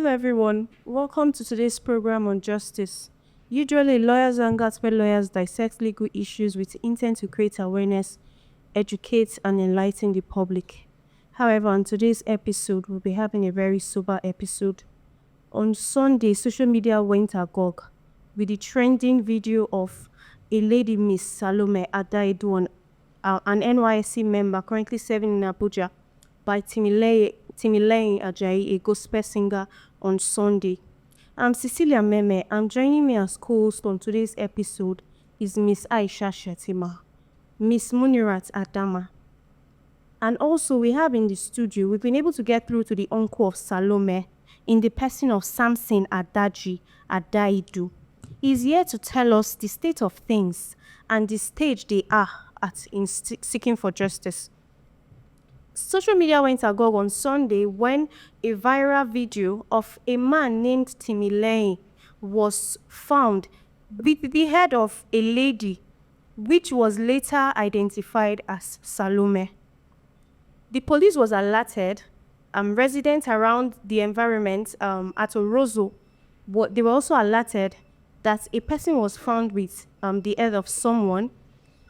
everyone. Welcome to today's program on justice. Usually, lawyers and where lawyers dissect legal issues with intent to create awareness, educate, and enlighten the public. However, on today's episode, we'll be having a very sober episode. On Sunday, social media went agog with the trending video of a lady, Miss Salome Adaidu, an NYSC member currently serving in Abuja, by Timileyin Ajayi, a gospel singer, on Sunday. I'm Cecilia Meme, and joining me as co-host on today's episode is Miss Aisha Shetima, Miss Munirat Adama. And also, we have in the studio, we've been able to get through to the uncle of Salome in the person of Samson Adaidu. He's here to tell us the state of things and the stage they are at in seeking for justice. Social media went agog on Sunday when a viral video of a man named Timileyin was found with the head of a lady, which was later identified as Salome. The police was alerted. Residents around the environment at Orozo, they were also alerted that a person was found with the head of someone.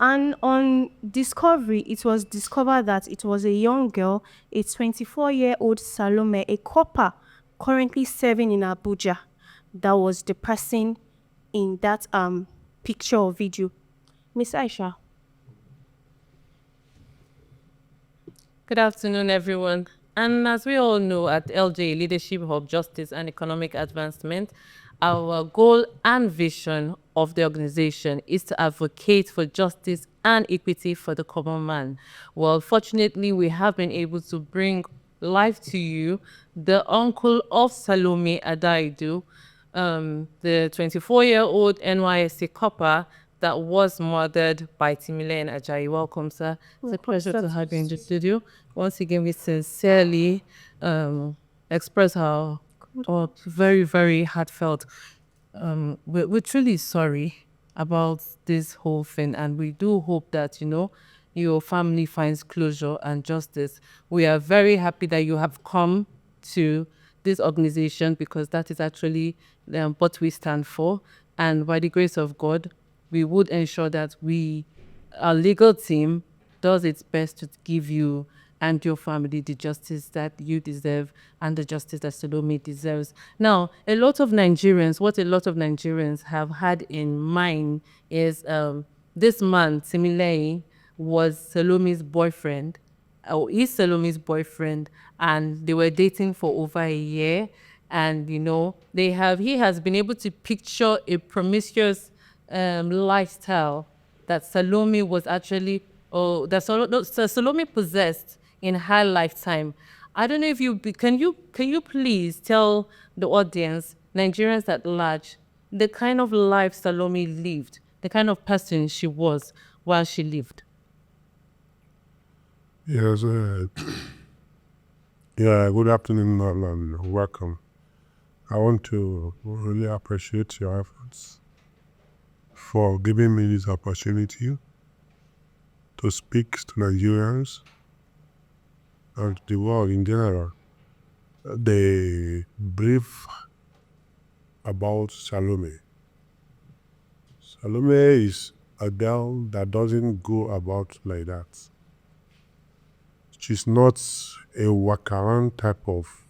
And on discovery, it was discovered that it was a young girl, a 24-year-old Salome, a copper currently serving in Abuja, that was the person in that picture or video. Miss Aisha. Good afternoon, everyone. And as we all know, at LJ Leadership Hub Justice and Economic Advancement, our goal and vision of the organization is to advocate for justice and equity for the common man. Well, fortunately, we have been able to bring live to you the uncle of Salome Adaidu, the 24-year-old NYSC copper that was murdered by Timileyin Ajayi. Welcome, sir. It's a pleasure to have you in the studio. Once again, we sincerely express our very, very heartfelt. We're truly sorry about this whole thing, and we do hope that, your family finds closure and justice. We are very happy that you have come to this organization because that is actually what we stand for. And by the grace of God, we would ensure that our legal team does its best to give you and your family the justice that you deserve and the justice that Salome deserves. Now, what a lot of Nigerians have had in mind is this man, Timileyin, was Salome's boyfriend, or is Salome's boyfriend, and they were dating for over a year. And, he has been able to picture a promiscuous lifestyle that Salome was actually, Salome possessed in her lifetime. I don't know if can you please tell the audience, Nigerians at large, the kind of life Salome lived, the kind of person she was while she lived. Yes, good afternoon and welcome. I want to really appreciate your efforts for giving me this opportunity to speak to Nigerians and to the world in general. The brief about Salome. Salome is a girl that doesn't go about like that. She's not a wakaran type of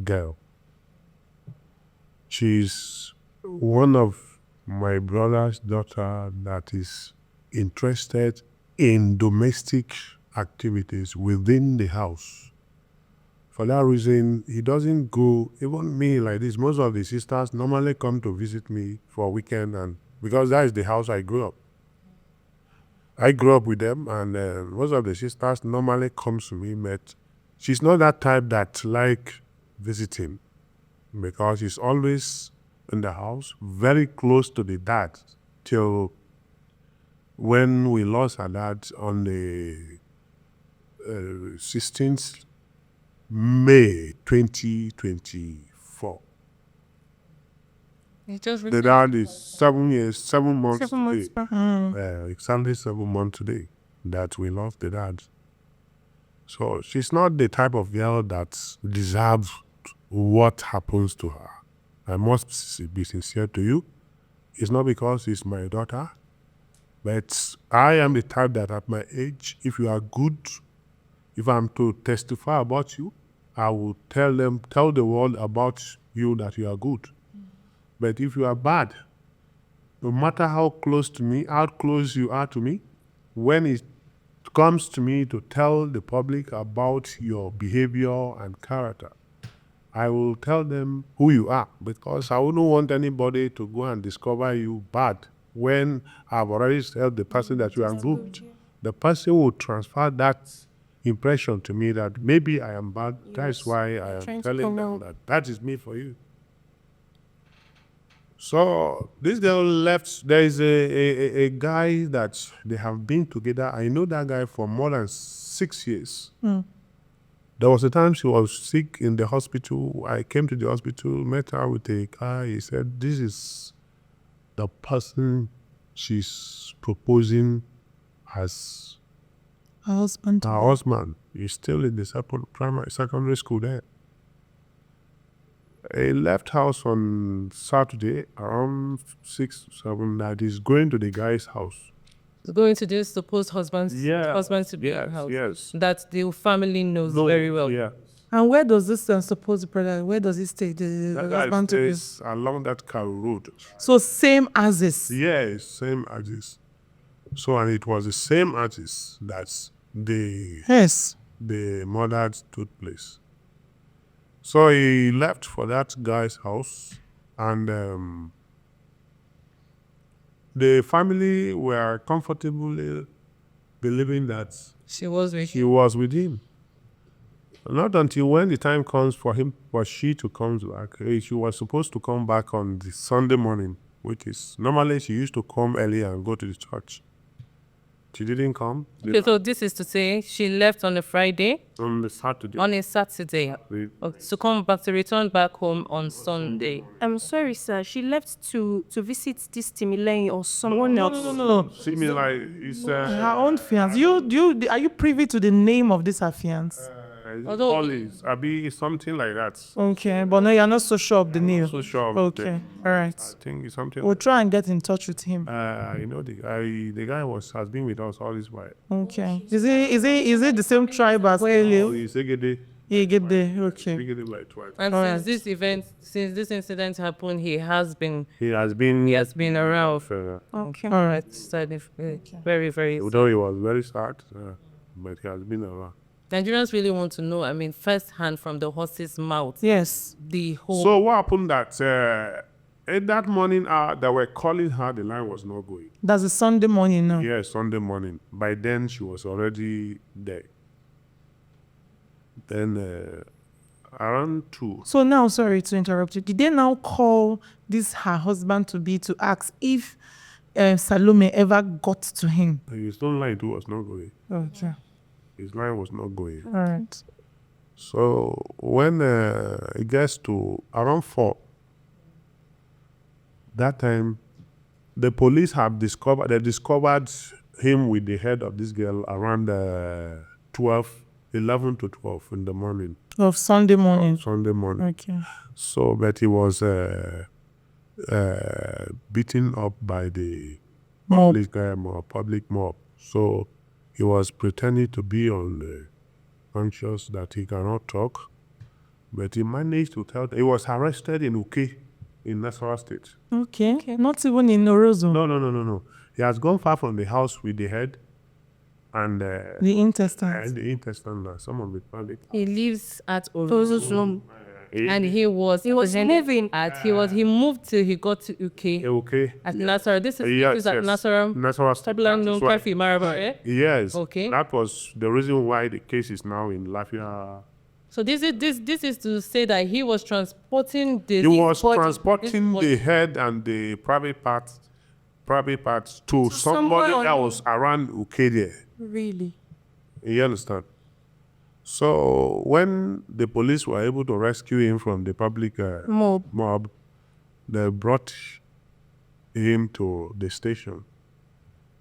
girl. She's one of my brother's daughter that is interested in domestic activities within the house. For that reason, he doesn't go, even me like this, most of the sisters normally come to visit me for a weekend, and because that is the house I grew up. I grew up with them, and most of the sisters normally comes to me, but she's not that type that like visiting, because she's always in the house, very close to the dad, till when we lost her dad on the 16th May 2024. The dad is 7 months today. Exactly 7 months today that we lost the dad. So she's not the type of girl that deserves what happens to her. I must be sincere to you. It's not because it's my daughter, but I am the type that at my age, if you are good, if I'm to testify about you, I will tell the world about you that you are good. But if you are bad, no matter how close you are to me, when it comes to me to tell the public about your behavior and character, I will tell them who you are, because I wouldn't want anybody to go and discover you bad when I've already told the person that you are good. The person will transfer that impression to me that maybe I am bad. That's why I am telling them that is me for you. So this girl left. There is a guy that they have been together. I know that guy for more than 6 years. There was a time she was sick in the hospital. I came to the hospital, met her with a guy. He said, this is the person she's proposing as Her husband. her husband. He's still in the secondary school there. He left house on Saturday around 6, 7 that he's going to the guy's house. Going to this supposed husband to be house. Yes. That the family knows very well. Yeah. And where does this supposed brother, where does he stay? The That guy husband to be. stays along that Carroll Road. So same as this. Yes, same artist. So, and it was the same artist that Yes. the murder took place. So he left for that guy's house, and the family were comfortably believing that She was with he was with him. Not until when the time comes for she to come back. She was supposed to come back on the Sunday morning, which is normally she used to come early and go to the church. She didn't come. Okay, so this is to say she left on a Friday, On the Saturday. on a Saturday, to return back home on Sunday. I'm sorry, sir. She left to visit this Timilein or someone else. No. Similar, it's Her own fiance. Are you privy to the name of this her fiance? Although- always, Abi, something like that. Okay, but no, you're not so sure of the name. So sure. Okay, all right. I think it's something. We'll try and get in touch with him. You know, the guy has been with us all this while. Okay. Is it the same tribe as where you live? He's Egede. You get there. Okay. Egede like twice. And Alright. since this incident happened, he has been He has been. around. Okay. All right. Very, very. Although he was very sad, but he has been around. Nigerians really want to know, first hand from the horse's mouth, Yes. the whole. So what happened that that morning they were calling her, the line was not going. That's a Sunday morning now. Yes, Sunday morning. By then she was already there. Then around 2. So now, sorry to interrupt you. Did they now call this her husband to be to ask if Salome ever got to him? His own line too was not going. Okay. His line was not going. All right. So when it gets to around 4, that time the police have discovered him with the head of this girl around 11 to 12 in the morning, Of Sunday morning. Sunday morning. Okay. So, but he was beaten up by the Mob. public mob. So he was pretending to be unconscious, that he cannot talk, but he managed to tell. He was arrested in Uke, in Nasarawa State. Okay. Not even in Orozo. No. He has gone far from the house with the head and The intestines. the intestine. Some of the public. He lives at Those Orozo, room. and he was moving. he moved till he got to UK Okay. at Nasara. This Yes, is at yes. Nasara. Nasarawa State. Tabla no That's why- Kafi Maraba, eh? Yes. Okay. That was the reason why the case is now in Lafia. So this is to say that he was transporting the. He was transporting the head and the private parts to somebody someone that on- was around Ukedia. Really? You understand? So when the police were able to rescue him from the public mob, they brought him to the station,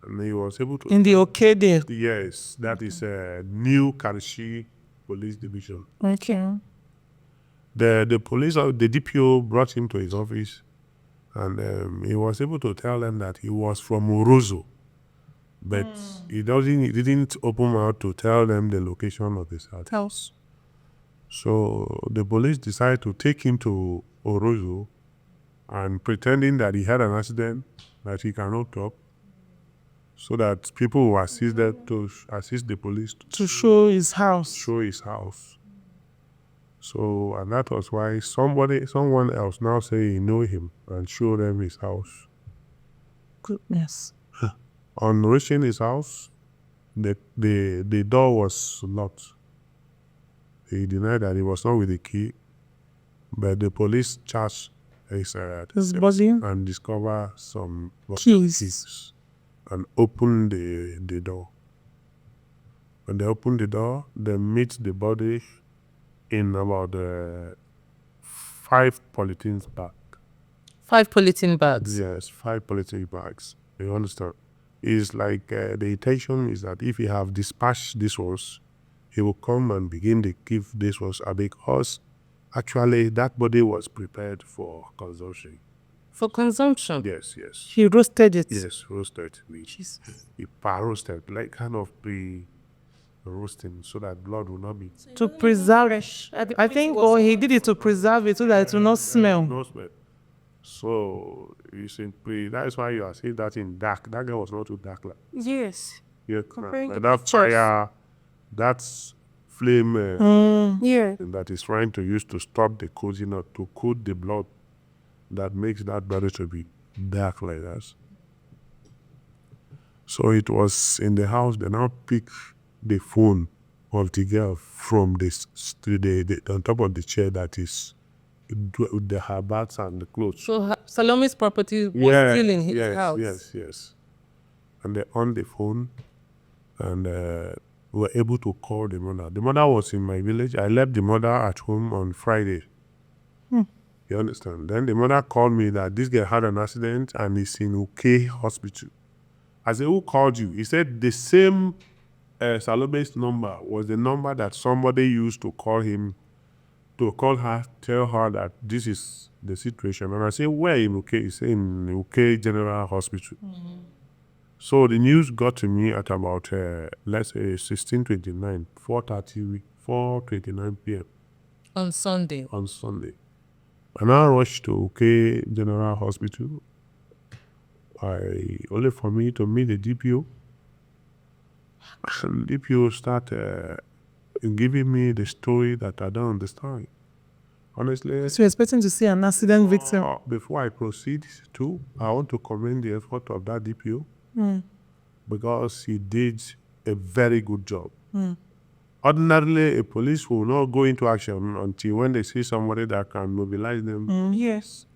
and he was able to. In the Okede. Yes, that is a new Karishi police division. Okay. The police, the DPO brought him to his office, and he was able to tell them that he was from Orozo, but he didn't open mouth to tell them the location of his house. So the police decided to take him to Orozo, and pretending that he had an accident, that he cannot talk, so that people will assist the police To show his house. show his house. So, and that was why someone else now say he know him and show them his house. Goodness. On reaching his house, the door was locked. He denied that he was not with the key, but the police charged his body and discover some keys and open the door. When they open the door, they meet the body in about 5 polythene bags. 5 polythene bags. Yes, 5 polythene bags. You understand? It's like the intention is that if you have dispatched this ones, he will come and begin to give this ones because actually that body was prepared for consumption. For consumption? Yes, yes. He roasted it. Yes, roasted meat. Jesus. He roasted, like kind of roasting so that blood will not be To preserve it. I think, or he did it to preserve it so that it will not smell. no smell. So it's in that's why you are seeing that in dark. That girl was not too dark. Like, Yes. yeah, Comparing but to that pictures. fire, that's flame Yeah. that is trying to use to stop the cooling or to cool the blood that makes that body to be dark like that. So it was in the house. They now pick the phone of the girl from the on top of the chair that is with her bags and the clothes. So Salome's property was still in his house. Yes. And they on the phone and were able to call the mother. The mother was in my village. I left the mother at home on Friday. You understand? Then the mother called me that this guy had an accident and is in UK hospital. I said, who called you? He said the same Salome's number was the number that somebody used to call him, to call her, tell her that this is the situation. And I said, where in UK? He said, in UK General Hospital. So the news got to me at about, let's say, 16:29, 4:29 p.m. On Sunday. on Sunday. And I rushed to UK General Hospital. Only for me to meet the DPO. And DPO started giving me the story that I don't understand. Honestly, So you're expecting to see an accident victim. before I proceed I want to commend the effort of that DPO because he did a very good job. Ordinarily, a police will not go into action until when they see somebody that can mobilize them. Yes.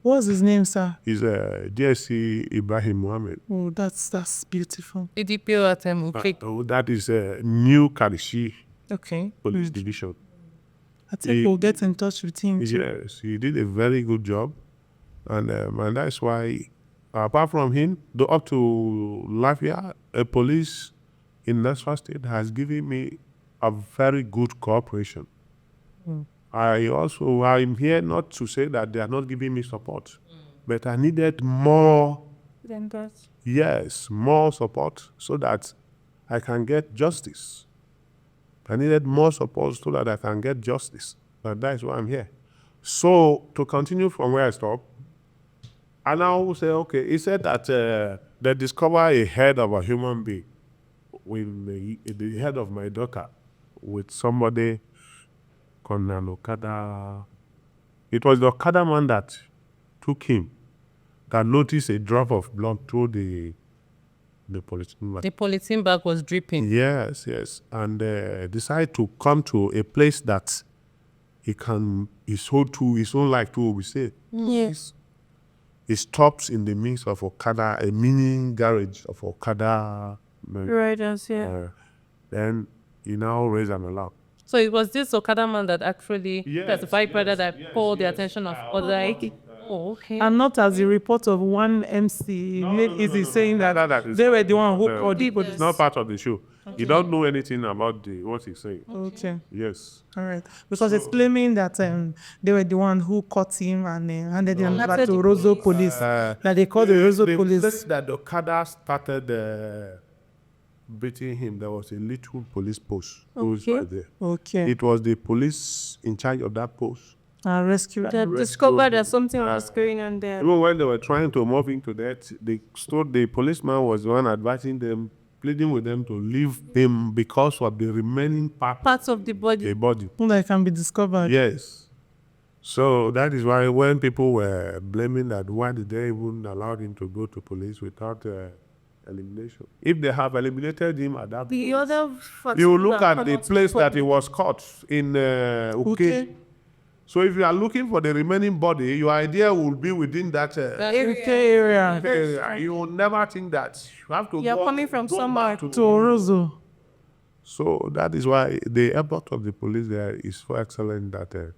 What's his name, sir? He's DSC Ibrahim Mohammed. Oh, that's beautiful. The DPO at Uke. That is New Karishi Okay. Police Division. I think we'll get in touch with him. Too. Yes, he did a very good job. And that's why, apart from him, up to Lafia, a police in Nasfa State has given me a very good cooperation. I'm here not to say that they are not giving me support, but I needed more, Then that. yes, more support so that I can get justice. I needed more support so that I can get justice. And that is why I'm here. So, to continue from where I stopped, I now say, okay, he said that they discovered a head of a human being with the head of my daughter with somebody called an Okada. It was the Okada man that took him that noticed a drop of blood through the polythene bag. The polythene bag was dripping. Yes. And decided to come to a place that he can, his own life too, we say. Yes. He stops in the midst of Okada, a mini garage of Okada. Riders, yeah. Then he now raised an alarm. So it was this Okada man that actually Yes, testified further yes, that yes, called the yes. attention of other. Oh, okay. And not as a report of one MC. Saying that is they were the one who not, called the it's police. not part of the show. You don't know anything about what he's saying. Okay. Yes. All right. Because it's claiming that they were the one who caught him and handed him over to Rosso police. That they called the Rosso the police. place that the Okada started beating him, there was a little police post. Post right there. Okay. It was the police in charge of that post. Rescue. They discovered that something was going on there. Even when they were trying to move into that, the policeman was the one advising them, pleading with them to leave him because of the remaining Parts of the body. the body. That can be discovered. Yes. So that is why when people were blaming that, why did they even allow him to go to police without elimination? If they have eliminated him at that The place, other you look at the place that he was caught in Uke. So if you are looking for the remaining body, your idea will be within that area. area. You will never think that. You have to You're go, coming from go somewhere back To Rosso. So that is why the effort of the police there is so excellent that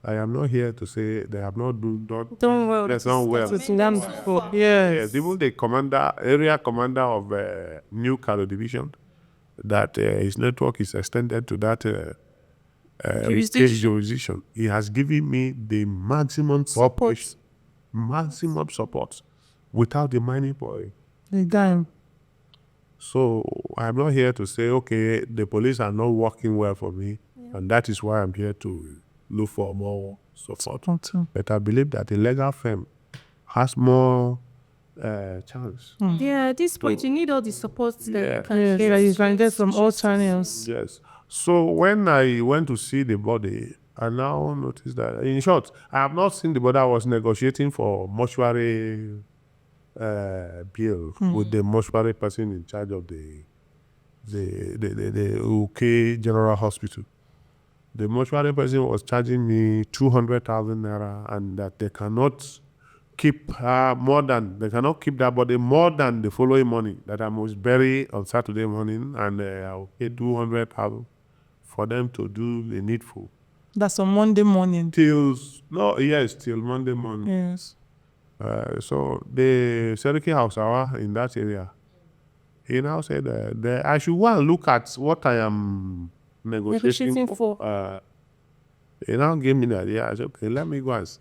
I am not here to say they have not Don't worry. That's not well. It's been done before. Yes, even the area commander of New Kano Division, that his network is extended to that jurisdiction. He has given me the maximum support without the money boy. The guy. So I'm not here to say, okay, the police are not working well for me, and that is why I'm here to look for more support. But I believe that the legal firm has more chance. Yeah, at this point, you need all the support that you can Yes, get. you can get from all channels. Yes. So when I went to see the body, I now noticed that, in short, I have not seen the body. I was negotiating for mortuary bill with the mortuary person in charge of the UK General Hospital. The mortuary person was charging me 200,000 naira, and that they cannot keep they cannot keep that body more than the following morning, that I must bury on Saturday morning, and I'll pay 200,000 for them to do the needful. That's on Monday morning. Till Monday morning. Yes. So the Seriki House in that area, he now said I should go and look at what I am negotiating for. He now gave me the idea. I said, okay, let me go and see.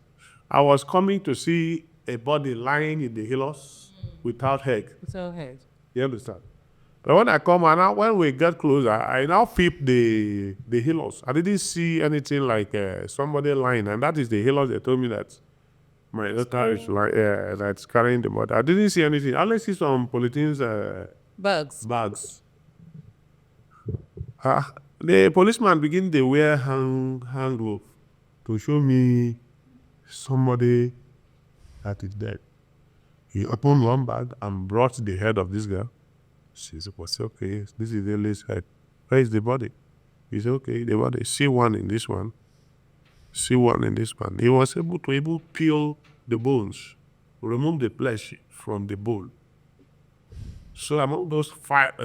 I was coming to see a body lying in the hills without head. Without head. You understand? But when I come and when we get closer, I now peep the hills. I didn't see anything like somebody lying, and that is the hills. They told me that my daughter is that's carrying the body. I didn't see anything. I only see some polythenes bags. The policeman begin to wear hand glove to show me somebody that is dead. He opened one bag and brought the head of this girl. She said, okay, this is the lady's head. Where is the body? He said, okay, the body. See one in this one. See one in this one. He was able to peel the bones, remove the flesh from the bone. So among those five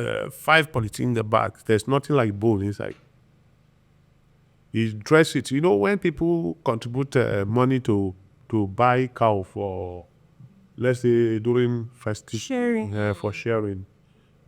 polythene in the bag, there's nothing like bone inside. He dressed it. You know, when people contribute money to buy cow for, let's say, during festive Sharing. for sharing,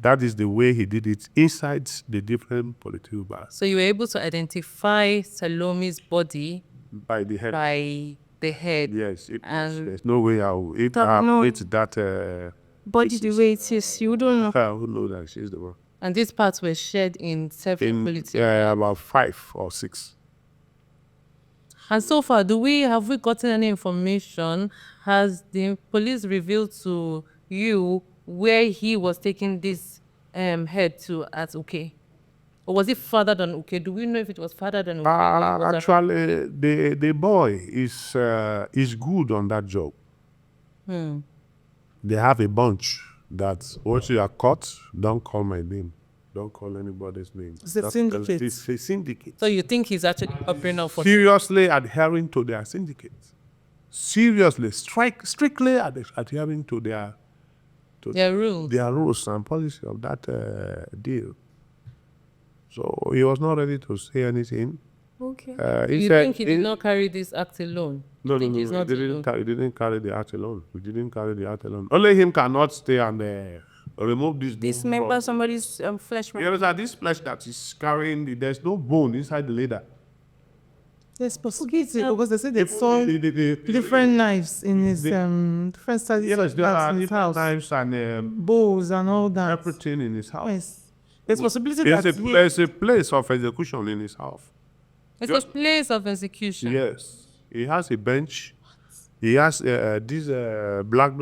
that is the way he did it inside the different polythene bags. So you were able to identify Salome's body By the head. by the head. Yes. And there's no way I will eat that. Body the way it is, you don't know. Who knows that she's the one? and these parts were shared in several polythene. About 5 or 6. And so far, have we gotten any information? Has the police revealed to you where he was taking this head to at Uke? Or was it further than Uke? Do we know if it was further than Uke? Actually, the boy is good on that job. They have a bunch that once you are caught, don't call my name. Don't call anybody's name. It's a syndicate. It's a syndicate. So you think he's actually covering up for Seriously adhering to their syndicate. Seriously, strictly adhering to their rules? their rules and policy of that deal. So he was not ready to say anything. Okay. He You said think he did not carry this act alone? No, You no, think no, he's no. not alone? He didn't carry the act alone. We didn't carry the act alone. Only him cannot stay and remove this bone Dismember from- somebody's flesh. You understand? This flesh that is carrying, there's no bone inside the leather. There's possibility Okay, because they say they saw different knives in his different sizes Yes, of there knives are in his different house, knives and bowls and all that. everything in his house. Yes, there's possibility There's a place of execution in his house. It's a place of execution. Yes. He has a bench. He has these black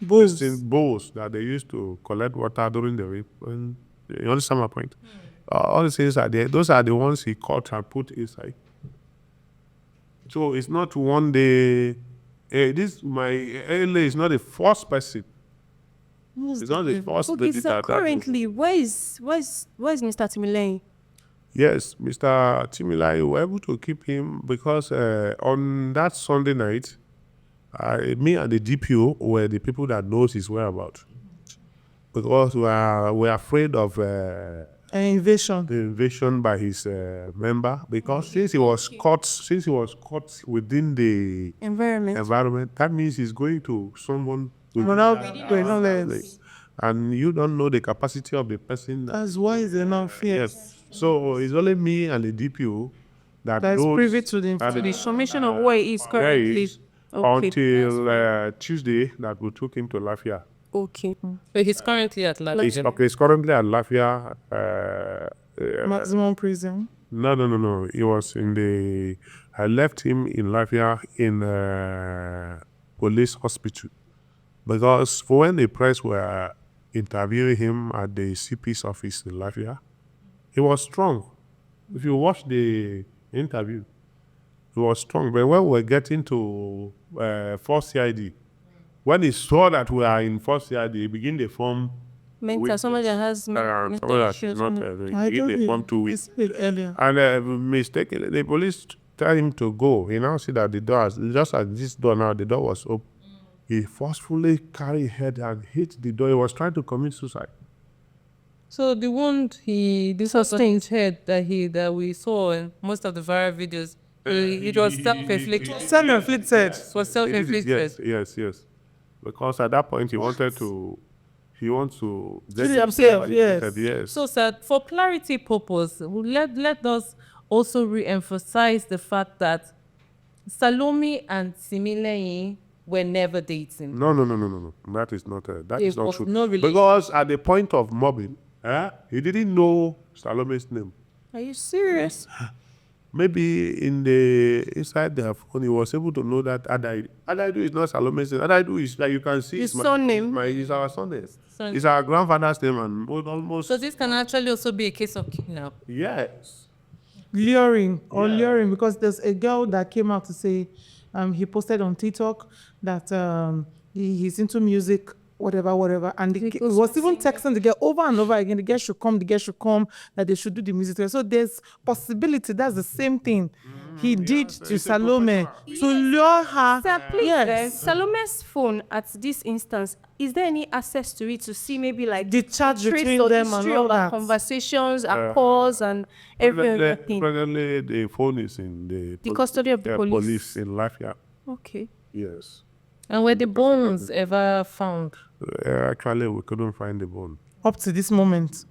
Bowls. bowls that they used to collect water during the rain. You understand my point? All the things are there. Those are the ones he caught and put inside. So it's not one day. My LA is not the first person. It's not the first Okay, lady so that- currently, where is Mr. Timileyin? Yes, Mr. Timilai, we were able to keep him because on that Sunday night, me and the DPO were the people that knows his whereabouts. Because we're afraid of an invasion. the invasion by his member. Because since he was caught within the environment, that means he's going to someone within that place. And you don't know the capacity of the person. That's wise enough. Yes. So it's only me and the DPO that That's knows privy to the that The information of where he is there currently. is Okay. until Tuesday that we took him to Lafia. Okay. But he's currently at Lafia. He's currently at Lafia. maximum prison. No. He was in the. I left him in Lafia in police hospital because for when the press were interviewing him at the CP's office in Lafia, he was strong. If you watch the interview, he was strong. But when we were getting to 4th CID, when he saw that we are in 4th CID, he began to form. Mental, somebody that has mental issues. I He told they form 2 you weeks. earlier. And mistakenly, the police tell him to go. He now see that the door, just as this door now, the door was open. He forcefully carried head and hit the door. He was trying to commit suicide. So the wound this was on his head that we saw in most of the viral videos, it was self-inflicted. Self-inflicted. It was self-inflicted. Yes. Because at that point, he wants to Kill himself, yes. Yes. So, sir, for clarity purpose, let us also re-emphasize the fact that Salome and Timileyin were never dating. No. That is not was true. no relation. Because at the point of mobbing, he didn't know Salome's name. Are you serious? Maybe inside their phone, he was able to know that Adaidu. Adaidu is not Salome's name. Adaidu is like you can see. His surname. It's our son name. Son. It's our grandfather's name and almost. So this can actually also be a case of kidnap. Yes. Luring because there's a girl that came out to say he posted on TikTok that he's into music, whatever, and he was even texting the girl over and over again. The girl should come, that they should do the music together. So there's possibility that's the same thing he did to Salome to lure her. Sir, please, Yes. Salome's phone at this instance, is there any access to it to see maybe like The chat trace between or them and history all of our that. conversations, our calls, and everything? Presently, the phone is in The custody of the police. in Lafia. Okay. Yes. And were the bones ever found? Actually, we couldn't find the bone. Up to this moment.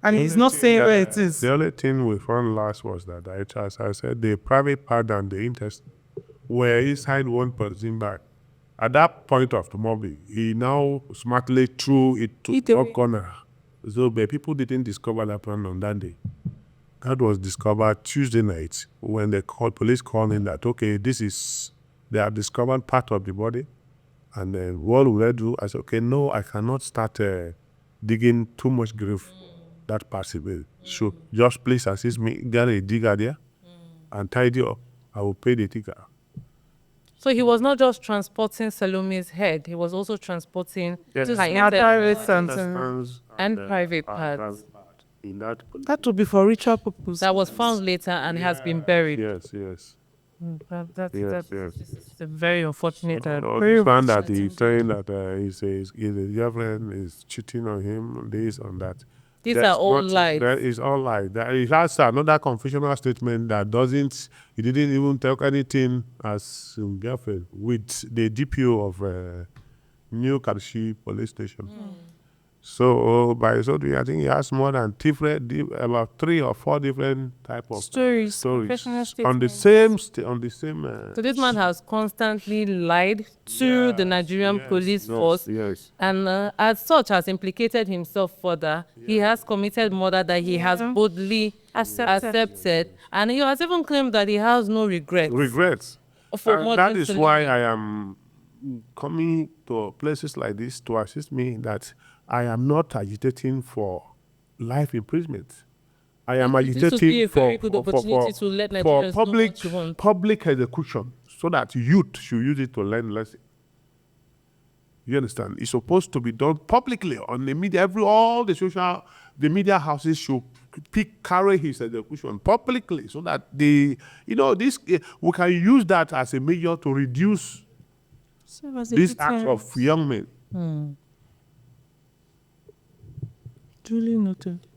And he's not saying where it is. The only thing we found last was that, as I said, the private part and the intestine were inside one person bag. At that point of the mobbing, he now smartly threw it to the corner. So but people didn't discover that plan on that day. That was discovered Tuesday night when the police called in that, okay, they have discovered part of the body. And then what will I do? I said, okay, no, I cannot start digging too much grave that possible. So just please assist me, get a digger there and tidy up. I will pay the digger. So he was not just transporting Salome's head, he was also transporting Yes. her Private intestines sentence. and private parts. In that That would be for ritual purpose. That was found later and has been buried. Yes. That's Yes. a very unfortunate. This one that he's saying that his girlfriend is cheating on him, this on that. These are all lies. That is all lies. It has another confessional statement that he didn't even tell anything as girlfriend with the DPO of New Karshi police station. So by so I think he has more than about 3 or 4 different type of Stories, professional on the statements. same. So this man has constantly lied to the Nigerian police force, Yes. and as such has implicated himself further. He has committed murder that he has boldly accepted, and he has even claimed that he has no regrets. For And that murdering is Salome. why I am coming to places like this to assist me that I am not agitating for life imprisonment. I am This would be agitating a very good opportunity to let Nigerians know what you want. public execution so that youth should use it to learn lesson. You understand? It's supposed to be done publicly on the media. The media houses should carry his execution publicly so that we can use that as a measure to reduce this act of young men. Duly noted.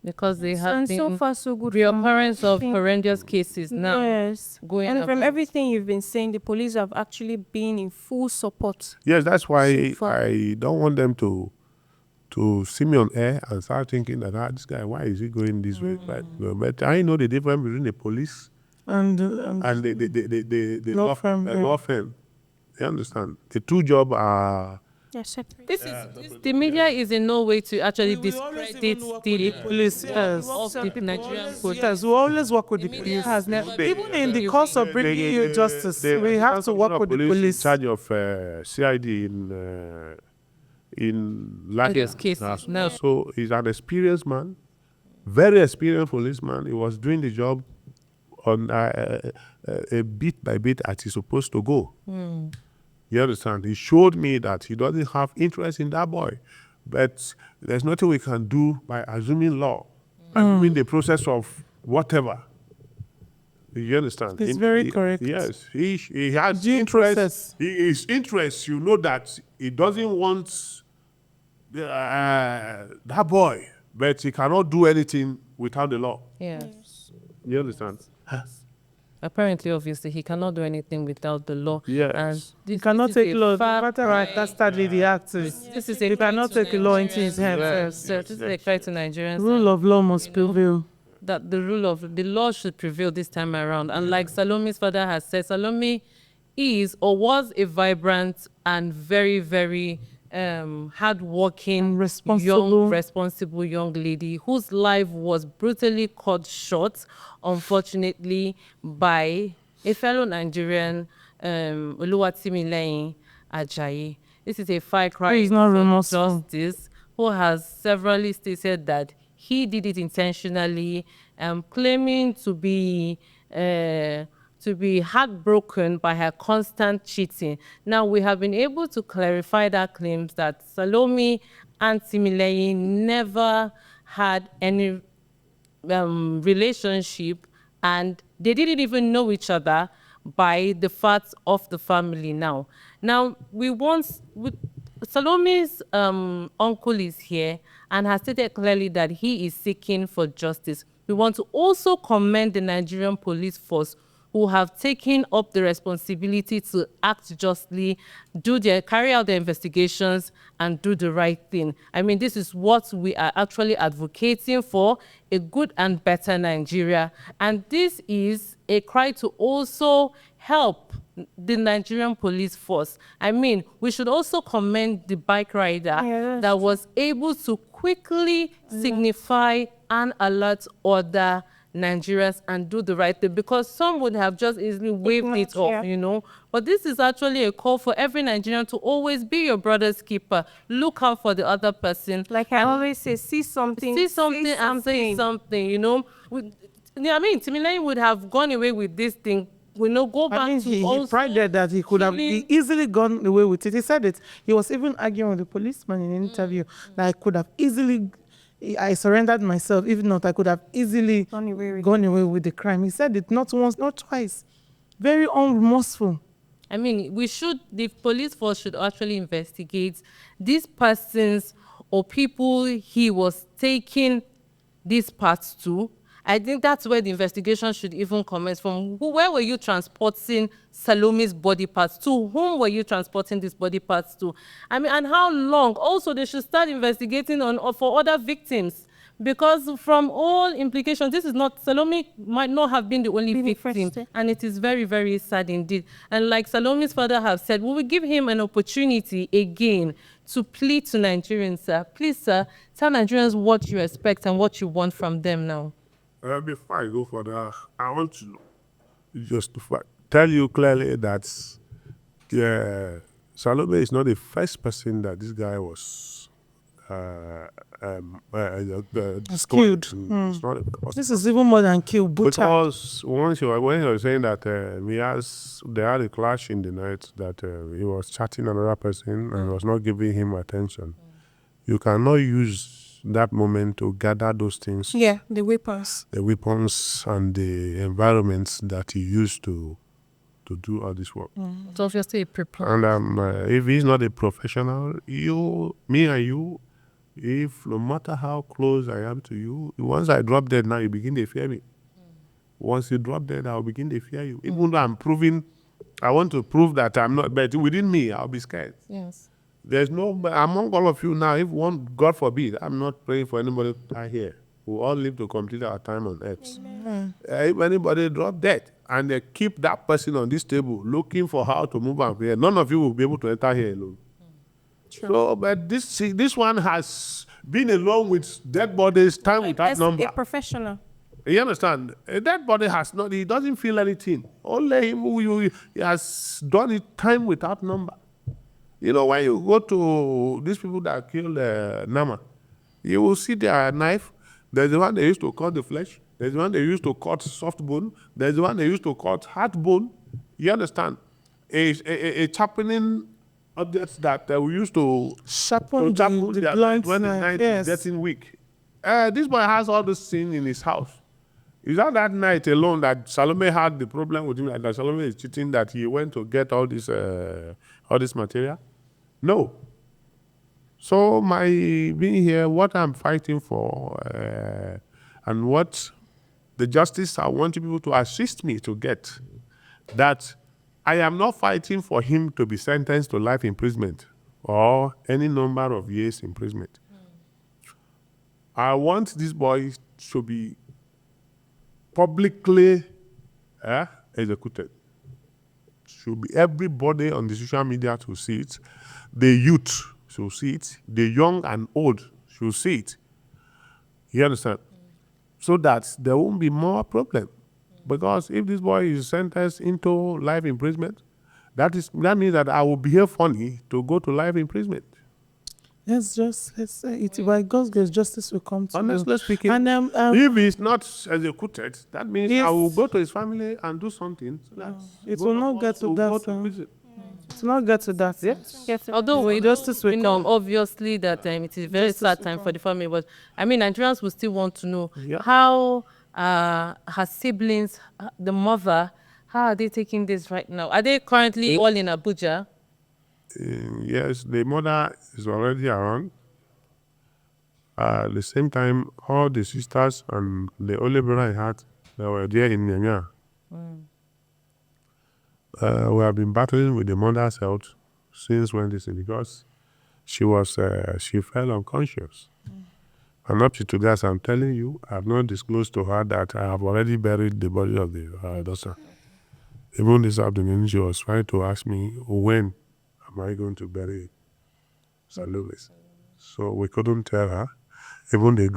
Because they have And been so far, so good. reoccurrence of everything. horrendous cases now. Yes. going And from about. everything you've been saying, the police have actually been in full support. Yes, that's why So far. I don't want them to see me on air and start thinking that this guy, why is he going this way? But I know the difference between the police And the law firm, yeah. law firm. You understand? The two jobs are They're separate. The media is in no way to actually we always discredit even work with the the police. Yes. of the Nigerian police. Yes, we always work with the media police. has never Even in the course of bringing you justice, we have to work with the police. in charge of CID in Various Latvia. cases. Now, So he's an experienced man, very experienced policeman. He was doing the job on a bit by bit as he's supposed to go. You understand? He showed me that he doesn't have interest in that boy. But there's nothing we can do by assuming law, assuming the process of whatever. You understand? It's very correct. Yes. He has Due interest. process. His interest, you know that he doesn't want that boy, but he cannot do anything without the law. yeah. You understand? Apparently, obviously, he cannot do anything without the law. Yes. And You cannot is take a law, no far matter how cry. dastardly the act is. This is a You cry cannot to take a law into his Nigerians. hands. Yeah. Yes. So this is a cry to Nigerians. Rule of law must prevail. That the law should prevail this time around. And like Salome's father has said, Salome is or was a vibrant and very, very hardworking, responsible young lady whose life was brutally cut short, unfortunately, by a fellow Nigerian, Oluwatimileyin Ajayi. This is a far cry He is not for remorseful. justice, who has severally stated that he did it intentionally, claiming to be heartbroken by her constant cheating. Now, we have been able to clarify that claims that Salome and Timileyin never had any relationship, and they didn't even know each other by the facts of the family now. Now, Salome's uncle is here and has stated clearly that he is seeking for justice. We want to also commend the Nigerian police force who have taken up the responsibility to act justly, carry out their investigations, and do the right thing. I mean, this is what we are actually advocating for, a good and better Nigeria. And this is a cry to also help the Nigerian police force. I mean, we should also commend the bike rider that was able to quickly signify and alert other Nigerians and do the right thing, because some would have just easily waved it off, you know. But this is actually a call for every Nigerian to always be your brother's keeper. Look out for the other person. Like I always say, see something And say something, you know. I mean, Timileyin would have gone away with this thing. We know, go back I mean, to he also prided that he could have easily gone away with it. He said it. He was even arguing with the policeman in an interview that I could have easily, I surrendered myself. If not, I could have easily gone away with the crime. He said it not once, not twice. Very unremorseful. I mean, the police force should actually investigate these persons or people he was taking these parts to. I think that's where the investigation should even commence from. Where were you transporting Salome's body parts to? Whom were you transporting these body parts to? I mean, and how long? Also, they should start investigating for other victims. Because from all implications, this is not, Salome might not have been the only victim. And it is very, very sad indeed. And like Salome's father have said, we will give him an opportunity again to plead to Nigerians, sir. Please, sir, tell Nigerians what you expect and what you want from them now. Before I go for that, I want to just tell you clearly that Salome is not the first person that this guy was Killed. It's not the first. This is even more than kill. Butcher. Because when you were saying that they had a clash in the night, that he was chatting another person and was not giving him attention, you cannot use that moment to gather those things. Yeah, the weapons. The weapons and the environments that he used to do all this work. It's obviously a And if he's not a professional, me and you, if no matter how close I am to you, once I drop dead now, you begin to fear me. Once you drop dead, I'll begin to fear you. Even though I want to prove that I'm not, but within me, I'll be scared. Yes. There's no, among all of you now, if one, God forbid, I'm not praying for anybody to die here. We all live to complete our time on earth. If anybody drop dead and they keep that person on this table looking for how to move out here, none of you will be able to enter here alone. So, but this one has been alone with dead bodies time without number. A professional. You understand? A dead body has not, he doesn't feel anything. Only him who he has done it time without number. You know, when you go to these people that killed Nama, you will see their knife. There's the one they used to cut the flesh. There's the one they used to cut soft bone. There's the one they used to cut hard bone. You understand? A sharpening objects that we used to sharpen the blunt when the night is getting weak. This boy has all this thing in his house. Is that night alone that Salome had the problem with him, that Salome is cheating, that he went to get all this material? No. So my being here, what I'm fighting for, and what the justice I want people to assist me to get, that I am not fighting for him to be sentenced to life imprisonment or any number of years imprisonment. I want this boy to be publicly executed. Should be everybody on the social media to see it. The youth should see it. The young and old should see it. You understand? So that there won't be more problem. Because if this boy is sentenced into life imprisonment, that means that I will behave funny to go to life imprisonment. Let's say it. By God's grace, justice will come to you. Honestly speaking, and if he's not executed, that means I will go to his family and do something. So that it will not get to that. It will not get to that. Yes. Although justice will come. obviously that it is a very sad time for the family, but I mean Nigerians will still want to know Yeah. how her siblings, the mother, how are they taking this right now? Are they currently all in Abuja? Yes, the mother is already around. At the same time, all the sisters and the only brother I had, they were there in Nyanya. We have been battling with the mother's health since Wednesday because she fell unconscious. And up to today, as I'm telling you, I have not disclosed to her that I have already buried the body of the daughter. Even this afternoon, she was trying to ask me, when am I going to bury Salome? So we couldn't tell her. Even the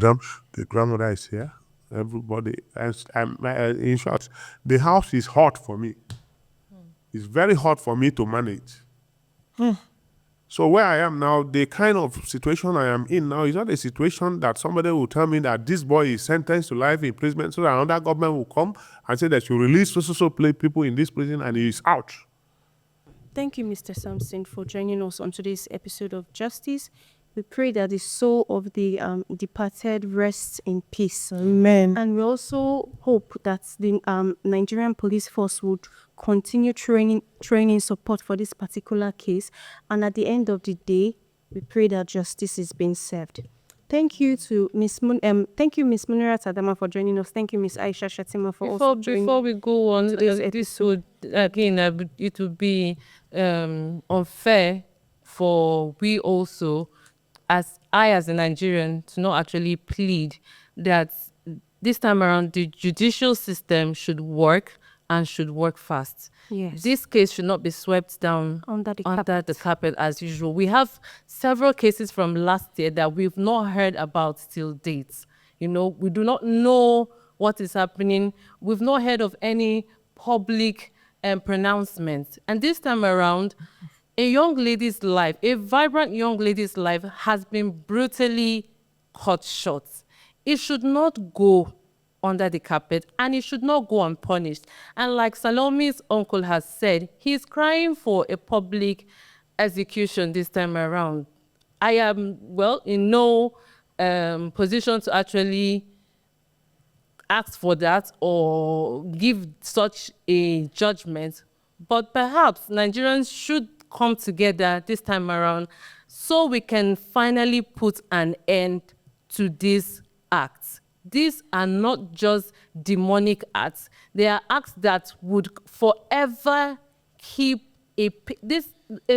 grandmother is here. Everybody. In short, the house is hot for me. It's very hard for me to manage. So where I am now, the kind of situation I am in now is not a situation that somebody will tell me that this boy is sentenced to life imprisonment so that another government will come and say that you release so people in this prison and he is out. Thank you, Mr. Samson, for joining us on today's episode of Justice. We pray that the soul of the departed rests in peace. Amen. And we also hope that the Nigerian police force would continue training support for this particular case. And at the end of the day, We pray that justice is being served. Thank you to thank you, Miss Munirat Adama, for joining us. Thank you, Miss Aisha Shatima, for also joining. Before we go on, today's this episode. would again it would be unfair for we also, as a Nigerian, to not actually plead that this time around the judicial system should work and should work fast. Yes. This case should not be swept down Under the the carpet as usual. We have several cases from last year that we've not heard about till date. You know, we do not know what is happening. We've not heard of any public pronouncements. And this time around, a young lady's life, a vibrant young lady's life has been brutally cut short. It should not go under the carpet and it should not go unpunished. And like Salome's uncle has said, he's crying for a public execution this time around. I am, well, in no position to actually ask for that or give such a judgment, but perhaps Nigerians should come together this time around so we can finally put an end to these acts. These are not just demonic acts. They are acts that would forever keep a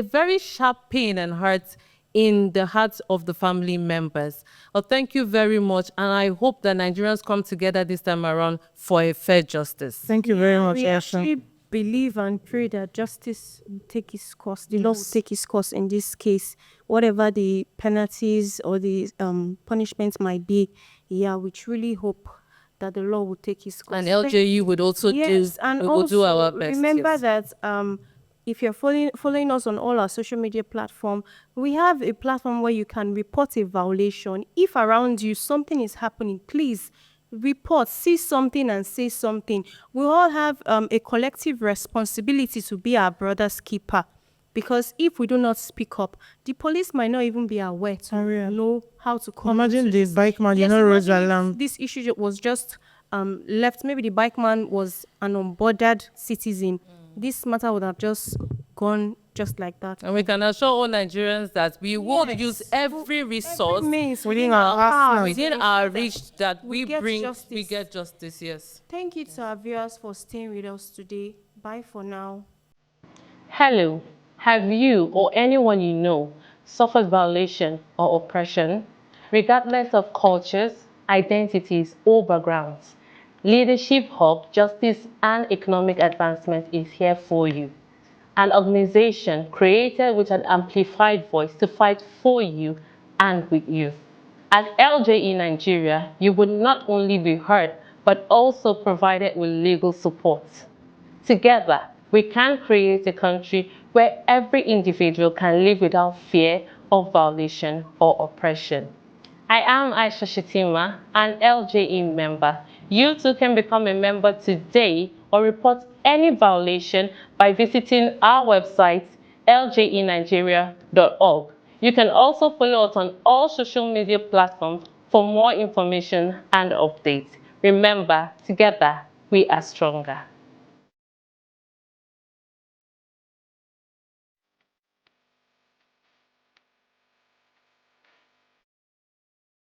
very sharp pain and hurt in the hearts of the family members. Well, thank you very much, and I hope that Nigerians come together this time around for a fair justice. Thank you very much, We Asha. actually believe and pray that justice will take its course. The law will take its course in this case. Whatever the penalties or the punishments might be, yeah, we truly hope that the law will take its course. And LJU would also Yes, and we also will do our best. remember yes. that if you're following us on all our social media platform, we have a platform where you can report a violation. If around you something is happening, please report, see something and say something. We all have a collective responsibility to be our brother's keeper. Because if we do not speak up, the police might not even be aware to know how to come. Imagine the bike man, Yes, roads imagine if alarm. this issue was just left. Maybe the bike man was an unbothered citizen. This matter would have just gone just like that. And we can assure all Nigerians that we will use every resource Means Within our within our reach that we get bring, justice. we get justice, yes. Thank you to our viewers for staying with us today. Bye for now. Hello, have you or anyone you know suffered violation or oppression, regardless of cultures, identities, or backgrounds? Leadership Hub Justice and Economic Advancement is here for you. An organization created with an amplified voice to fight for you and with you. At LJE Nigeria, you will not only be heard, but also provided with legal support. Together, we can create a country where every individual can live without fear of violation or oppression. I am Aisha Shatima, an LJE member. You too can become a member today or report any violation by visiting our website, ljenigeria.org. You can also follow us on all social media platforms for more information and updates. Remember, together we are stronger.